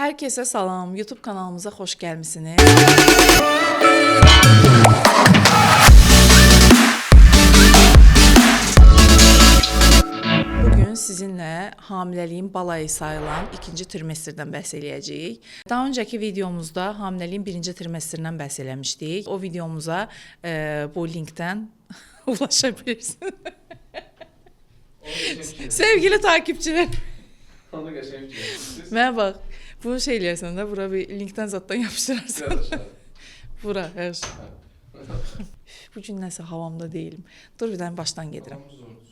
Herkese salam, YouTube kanalımıza xoş gəlmisiniz. Bugün sizinlə hamiləliyin balayı sayılan ikinci trimestrdən bəhs eləyəcəyik. Daha öncəki videomuzda hamiləliyin birinci trimestrindən bəhs eləmişdik. O videomuza bu linkdən ulaşa bilirsiniz. Sevgili takipçiler. Onu qəşəng fikirləşirsiniz. Mənə bax, bunu şey eləyərsən də, bura bir linkdən zaddan yapışdırarsan. Bura, hər şey. Bugün nəsə havamda deyilim. Dur bir dənə başdan gedirəm.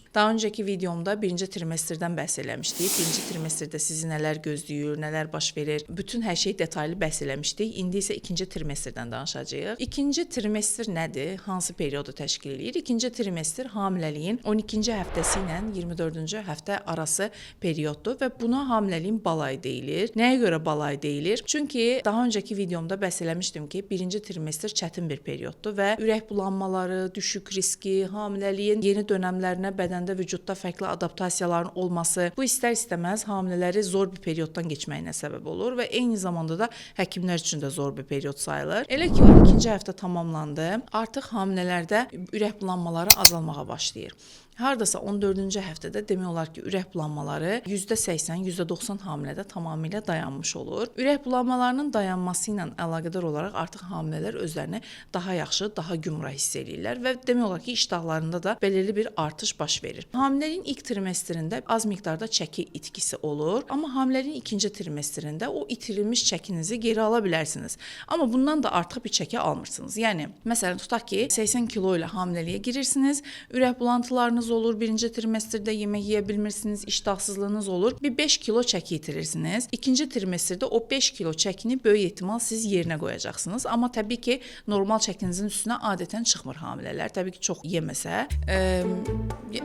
Daha öncəki videomda birinci trimestrdən bəhs eləmişdik. Birinci trimestrdə sizi nələr gözləyir, nələr baş verir, bütün hər şey detallı bəhs eləmişdik. İndi isə ikinci trimestrdən danışacağıq. İkinci trimestr nədir? Hansı periodu təşkil edir? İkinci trimestr hamiləliyin 12-ci həftəsi ilə 24-cü həftə arası perioddur və buna hamiləliyin balayı deyilir. Nəyə görə balayı deyilir? Çünki daha öncəki videomda bəhs eləmişdim ki, birinci trimestr çətin bir perioddur və ürək bulanmaları, düşük riski, hamiləliyin yeni dönəmlərinə bədəndə vücudda fərqli adaptasiyaların olması, bu istər-istəməz hamilələri zor bir perioddan keçməyinə səbəb olur və eyni zamanda da həkimlər üçün də zor bir period sayılır. Elə ki, 12-ci həftə tamamlandı, artıq hamilələrdə ürək bulanmaları azalmağa başlayır. Hardasa 14-cü həftədə demək olar ki, ürək bulanmaları %80, %90 hamilədə tamamilə dayanmış olur. Ürək bulanmalarının dayanması ilə əlaqədar olaraq artıq hamilələr özlərini daha yaxşı, daha gümrah hiss edirlər və demək olar ki, iştahlarında da belirli bir artış baş verir. Hamiləliyin ilk trimestrində az miqdarda çəki itkisi olur, amma hamiləliyin ikinci trimestrində o itirilmiş çəkinizi geri ala bilərsiniz. Amma bundan da artıq bir çəki almırsınız. Yəni, məsələn, tutaq ki, 80 kilo ilə hamiləliyə girirsiniz, ürək bulantılarınız olur, birinci trimestrdə yemək yeyə bilmirsiniz, iştahsızlığınız olur, bir 5 kilo çəki itirirsiniz. İkinci trimestrdə o 5 kilo çəkini böyük ehtimal siz yerinə qoyacaqsınız. Amma təbii ki, normal çəkinizin üstünə adətən çıxmır hamilələr. Təbii ki, çox yeməsə.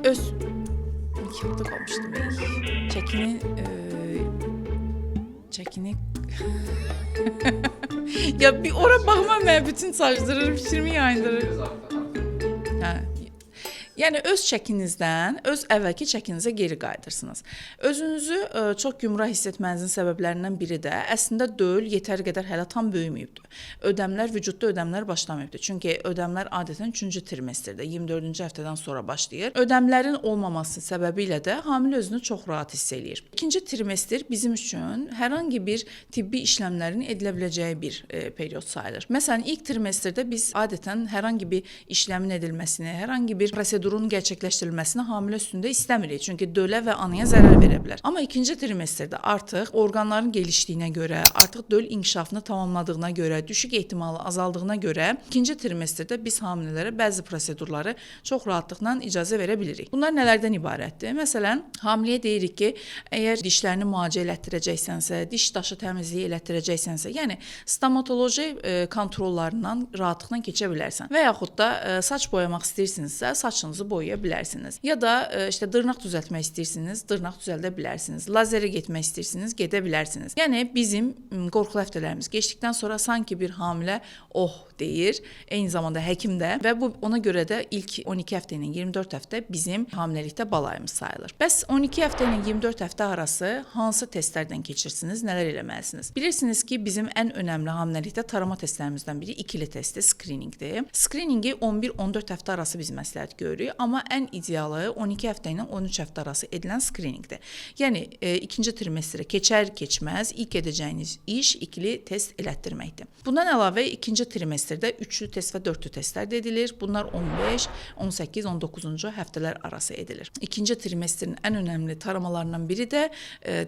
Öz nikahda qalmışdım. Çəkini ya bir ora baxma, mən bütün saçdırır, fikrimi yayındırır. Hə. Yəni öz çəkinizdən, öz əvvəlki çəkinizə geri qayıdırsınız. Özünüzü çox gümrah hiss etmənizin səbəblərindən biri də əslində döl yetər qədər hələ tam böyüməyibdir. Vücudda ödəmlər başlamayıbdır. Çünki ödəmlər adətən 3-cü trimestrdə, 24-cü həftədən sonra başlayır. Ödəmlərin olmaması səbəbilə də hamilə özünü çox rahat hiss eləyir. İkinci trimestr bizim üçün hər hansı bir tibbi işləmlərin edilə biləcəyi bir period sayılır. Məsələn, ilk trimestrdə biz adətən hər hansı bir işləmin edilməsini, hər hansı bir prosedurun gerçəkləşdirilməsini hamilə üstündə istəmirik. Çünki dölə və anaya zərər verə bilər. Amma ikinci trimestrdə artıq orqanların gelişdiyinə görə, artıq döl inkişafını tamamladığına görə, düşük ehtimalı azaldığına görə ikinci trimestrdə biz hamilələrə bəzi prosedurları çox rahatlıqla icazə verə bilirik. Bunlar nələrdən ibarətdir? Məsələn, hamiləyə deyirik ki, əgər dişlərini müalicə elətdirəcəksənsə, diş daşı təmizliyi elətdirəcəksənsə, yəni stomatoloji kontrollarından rahatlıqla keçə bilərsən. Və yaxud da saç boyamaq istəyirsinizsə, saçınızı boyaya bilərsiniz. Ya da işte dırnaq düzəltmək istəyirsiniz, dırnaq düzəldə bilərsiniz. Lazerə getmək istəyirsiniz, gedə bilərsiniz. Yəni bizim qorxulu həftələrimiz keçdikdən sonra sanki bir hamilə oh deyir, eyni zamanda həkim də və bu ona görə də ilk 12 həftə ilə 24 həftə bizim hamiləlikdə balayımız sayılır. Bəs 12 həftə ilə 24 həftə arası hansı testlərdən keçirsiniz, nələr eləməlisiniz? Bilirsiniz ki, bizim ən önəmli hamiləlikdə tarama testlərimizdən biri ikili testi, screeningdir. Screeningi 11-14 həftə arası biz məsləhət görürük, amma ən idealı 12 həftə ilə 13 həftə arası edilən screeningdir. Yəni ikinci trimestrə keçər-keçməz ilk edəcəyiniz iş ikili test elətdirməkdir. Bundan əlavə ikinci trimestrdə üçlü test və dördlü testlər də edilir. Bunlar 15, 18, 19-cu həftələr arası edilir. İkinci trimestrin ən önəmli taramalarından biri də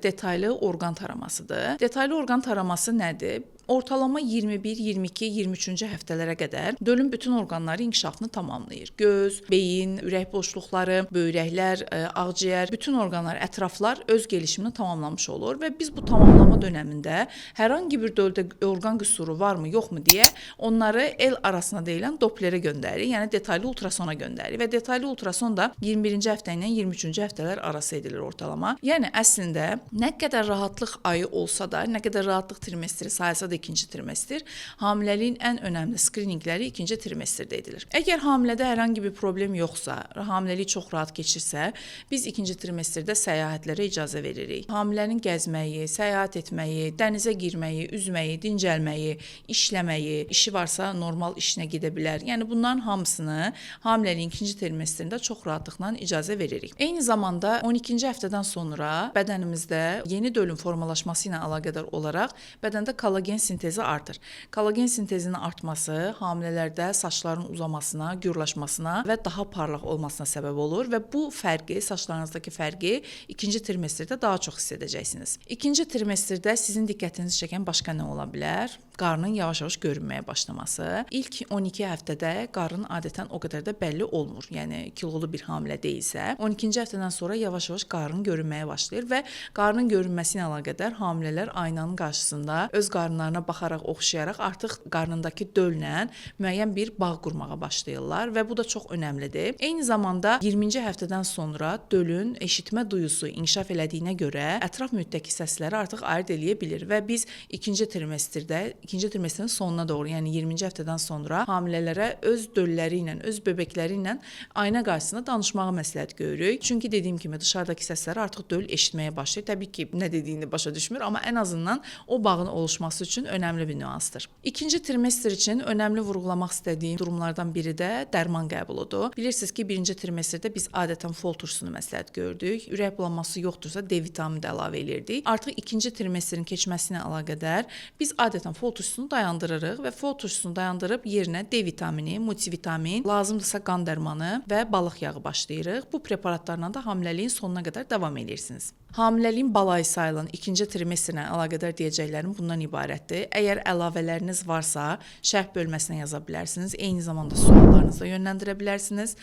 detaylı orqan taramasıdır. Detaylı orqan taraması nədir? Ortalama 21, 22, 23-cü həftələrə qədər dölün bütün orqanları inkişafını tamamlayır. Göz, beyin, ürək boşluqları, böyrəklər, ağciyər, bütün orqanlar, ətraflar öz gelişimini tamamlamış olur və biz bu tamamlama dönəmində hər hansı bir döldə orqan qüsuru varmı, yoxmu deyə onları el arasına deyilən Dopplerə göndərir, yəni detaylı ultrasona göndərir və detaylı ultrason da 21-ci həftə ilə 23-cü həftələr arası edilir ortalama. Yəni əslində nə qədər rahatlıq ayı olsa da, nə qədər rahatlıq trimestri sayılsa da ikinci trimestr. Hamiləliyin ən önəmli skrininqləri ikinci trimestrdə edilir. Əgər hamilədə hər hansı bir problem yoxsa, hamiləlik çox rahat keçirsə, biz ikinci trimestrdə səyahətlərə icazə veririk. Hamilənin gəzməyi, səyahət etməyi, dənizə girməyi, üzməyi, dincəlməyi, işləməyi, işi varsa normal işinə gedə bilər. Yəni bunların hamısını hamiləliyin ikinci trimestrində çox rahatlıqla icazə veririk. Eyni zamanda 12-ci həftədən sonra bədənimizdə yeni dölün formalaşması ilə əlaqədar olaraq bədəndə kollagen sintezi artır. Kollagen sintezinin artması hamilələrdə saçların uzamasına, gürlaşmasına və daha parlaq olmasına səbəb olur və bu fərqi, saçlarınızdakı fərqi ikinci trimestrdə daha çox hiss edəcəksiniz. İkinci trimestrdə sizin diqqətinizi çəkən başqa nə ola bilər? Qarnın yavaş-yavaş görünməyə başlaması. İlk 12 həftədə qarın adətən o qədər də bəlli olmur. Yəni kilolu bir hamilə deyilsə, 12-ci həftədən sonra yavaş-yavaş qarın görünməyə başlayır və qarnın görünməsi ilə əlaqədar hamilələr aynanın qarşısında öz qarınlarına baxaraq, oxşayaraq artıq qarnındakı döllə müəyyən bir bağ qurmağa başlayırlar və bu da çox önəmlidir. Eyni zamanda 20-ci həftədən sonra dölün eşitmə duyusu inkişaf elədiyinə görə ətraf mühitdəki səsləri artıq ayırd eləyə bilir və biz ikinci trimestrin sonuna doğru, yəni 20-ci həftədən sonra hamilələrə öz dölləri ilə, öz bebəkləri ilə ayna qarşısında danışmağı məsləhət görürük. Çünki dediyim kimi dışarıdakı səsləri artıq döl eşitməyə başlayır. Təbii ki, nə dediyini başa düşmür, amma ən azından o bağın oluşması üçün önəmli bir nüansdır. İkinci trimestr üçün önəmli vurğulamaq istədiyim durumlardan biri də dərman qəbuludur. Bilirsiniz ki, birinci trimestrdə biz adətən fol turşusunu məsləhət gördük. Ürək bulanması yoxdursa D vitamini də əlavə edirdik. Artıq ikinci trimestrin keçməsi ilə əlaqədar biz adətən fol turşusunu dayandırırıq və fol turşusunu dayandırıb yerinə D vitamini, multivitamin, lazımdırsa qan dərmanı və balıq yağı başlayırıq. Bu preparatlarla da hamiləliyin sonuna qədər davam edirsiniz. Hamiləliyin balayı sayılan ikinci trimestrlə əlaqədar deyəcəklərim bundan ibarətdir. Əgər əlavələriniz varsa, şərh bölməsinə yaza bilərsiniz. Eyni zamanda suallarınızı da yönləndirə bilərsiniz.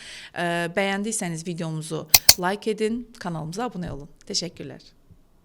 Bəyəndiysəniz videomuzu like edin, kanalımıza abunə olun. Təşəkkürlər.